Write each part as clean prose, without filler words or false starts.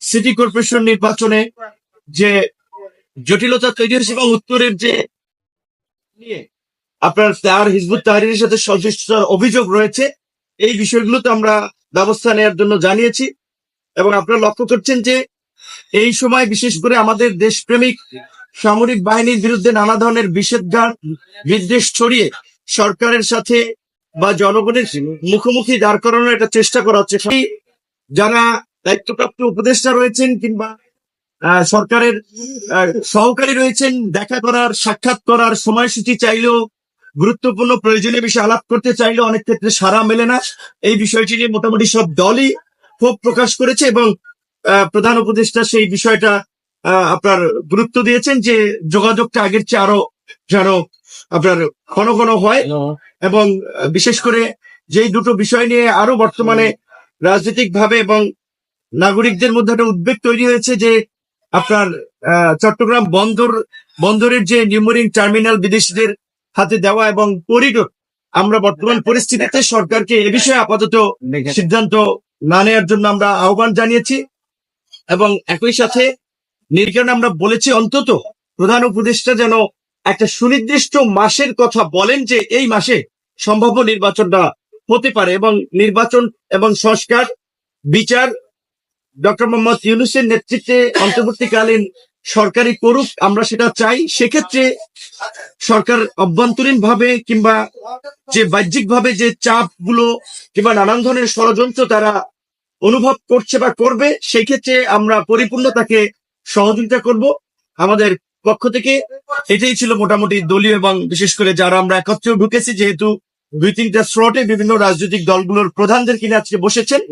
City corporation নির্বাচনে যে জটিলতা তৈরি হয়েছে এবং উত্তরের যে নিয়ে আপনার তার হিজবুত তাহরীরের সাথে সংশ্লিষ্টতার অভিযোগ রয়েছে, এই বিষয়গুলো তো আমরা ব্যবস্থা নেওয়ার জন্য জানিয়েছি। এবং আপনারা লক্ষ্য করছেন যে এই সময় বিশেষ করে আমাদের দেশপ্রেমিক সামরিক বাহিনীর বিরুদ্ধে নানা ধরনের বিদ্বেষ ছড়িয়ে সরকারের সাথে বা জনগণের মুখোমুখি দাঁড় করানোর একটা চেষ্টা করা হচ্ছে। যারা দায়িত্বপ্রাপ্ত উপদেষ্টা রয়েছেন কিংবা সরকারের সহকারী রয়েছেন, দেখা করার সাক্ষাৎ করার সময়সূচি চাইলেও, গুরুত্বপূর্ণ প্রয়োজনীয় বিষয়ে আলাপ করতে চাইলেও অনেক ক্ষেত্রে সাড়া মেলে না। এই বিষয়টি নিয়ে মোটামুটি সব দলই ক্ষোভ প্রকাশ করেছে এবং প্রধান উপদেষ্টা সেই বিষয়টা আপনার গুরুত্ব দিয়েছেন যে যোগাযোগটা আগের চেয়ে আরো যেন আপনার ঘন ঘন হয়। এবং বিশেষ করে যেই দুটো বিষয় নিয়ে আরো বর্তমানে রাজনৈতিক ভাবে এবং নাগরিকদের মধ্যে একটা উদ্বেগ তৈরি হয়েছে যে আপনার চট্টগ্রাম বন্দরের যে নিউমেরিং টার্মিনাল বিদেশিদের হাতে দেওয়া এবং করিডোর, আমরা বর্তমান পরিস্থিতিতে সরকারকে এ বিষয়ে আপাতত সিদ্ধান্ত না নেওয়ার জন্য আমরা আহ্বান জানিয়েছি। এবং একই সাথে নির্বাচনে আমরা বলেছি অন্তত প্রধান উপদেষ্টা যেন একটা সুনির্দিষ্ট মাসের কথা বলেন যে এই মাসে সম্ভাব্য নির্বাচনটা হতে পারে এবং নির্বাচন এবং সংস্কার বিচার ডক্টর মোহাম্মদ ইউনূসের নেতৃত্বে অন্তর্বর্তীকালীন সরকারি করুক, আমরা সেটা চাই। সেক্ষেত্রে সরকার অভ্যন্তরীণ ভাবে কিংবা যে বাহ্যিক ভাবে যে চাপগুলো কিংবা নানান ধরনের ষড়যন্ত্র তারা অনুভব করছে বা করবে, সেই ক্ষেত্রে আমরা পরিপূর্ণ তাকে সহযোগিতা করব। আমাদের পক্ষ থেকে এটাই ছিল মোটামুটি দলীয় এবং বিশেষ করে যারা আমরা একত্রে ঢুকেছি, যেহেতু 2-3টা স্লটে বিভিন্ন রাজনৈতিক দলগুলোর প্রধানদের কিনে আজকে বসেছেন,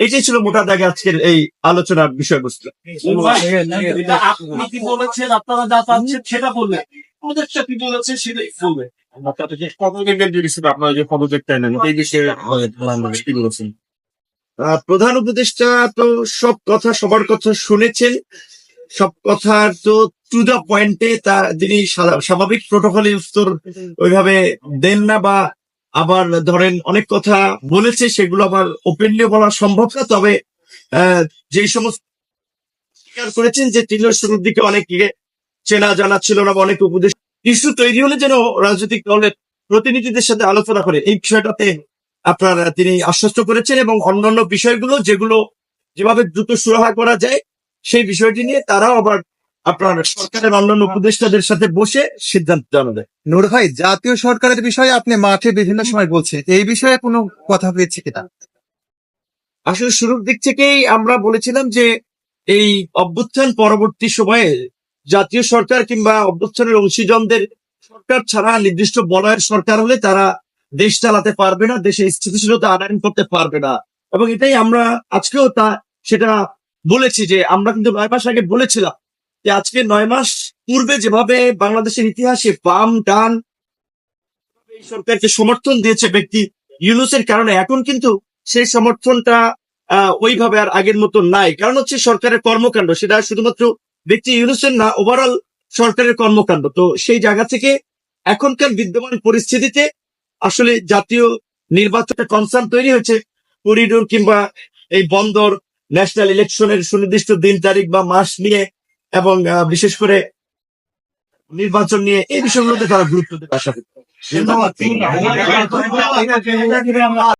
এটাই ছিল মোটা দাগে আজকের এই আলোচনার বিষয়বস্তু। আপনি বলেছেন আপনারা যা চাচ্ছেন সেটা বললেন, আমাদের কি বলেছে সেটাই বলবে। আপনারা যে পদত্যাগ নেন এই বিষয়ে কি বলেছেন? প্রধান উপদেষ্টা তো সব কথা সবার কথা শুনেছেন, সব কথার তো টু দ্য পয়েন্টে তিনি স্বাভাবিক প্রোটোকলে উত্তর ওইভাবে দেন না, বা আবার ধরেন অনেক কথা বলেছে সেগুলো আবার ওপেনলি বলা সম্ভব না। তবে যে সমস্ত স্বীকার করেছেন যে তিনি শুরুর দিকে অনেকে চেনা জানা ছিল না, অনেক উপদেশ ইস্যু তৈরি হলে যেন রাজনৈতিক দলের প্রতিনিধিদের সাথে আলোচনা করে এই বিষয়টাতে আপনার তিনি আশ্বস্ত করেছেন। এবং অন্যান্য বিষয়গুলো যেগুলো যেভাবে দ্রুত সুরাহা করা যায় সেই বিষয়টি নিয়ে তারাও আবার আপনার সরকারের অন্যান্য উপদেষ্টাদের সাথে বসে সিদ্ধান্ত জানাবে। নূর ভাই, জাতীয় সরকারের বিষয়ে আপনি মাঠে বিভিন্ন সময় বলছেন, এই বিষয়ে কোনো কথা হয়েছে কিনা? আসলে শুরুর দিক থেকেই আমরা বলেছিলাম যে এই অভ্যুত্থান পরবর্তী সময়ে জাতীয় সরকার কিংবা অভ্যুত্থানের অংশীজনদের সরকার ছাড়া নির্দিষ্ট বলয়ের সরকার হলে তারা দেশ চালাতে পারবে না, দেশে স্থিতিশীলতা আনয়ন করতে পারবে না। এবং এটাই আমরা আজকেও সেটা বলেছি যে আমরা কিন্তু 9 মাস আগে বলেছিলাম যে আজকে 9 মাস পূর্বে যেভাবে বাংলাদেশের ইতিহাসে বাম ডান এই সরকারকে সমর্থন দিয়েছে ব্যক্তি ইউনূসের কারণে, এখন কিন্তু সেই সমর্থনটা ওইভাবে আর আগের মতো নাই। কারণ হচ্ছে সরকারের কর্মকাণ্ড, সেটা শুধুমাত্র ব্যক্তি ইউনূসের না, ওভারঅল সরকারের কর্মকাণ্ড। তো সেই জায়গা থেকে এখনকার বিদ্যমান পরিস্থিতিতে আসলে জাতীয় নির্বাচনের কনসার্ন তৈরি হয়েছে করিডোর কিংবা এই বন্দর, ন্যাশনাল ইলেকশনের সুনির্দিষ্ট দিন তারিখ বা মাস নিয়ে এবং বিশেষ করে নির্বাচন নিয়ে এই বিষয়গুলোতে তারা গুরুত্ব দেবে আশা করি।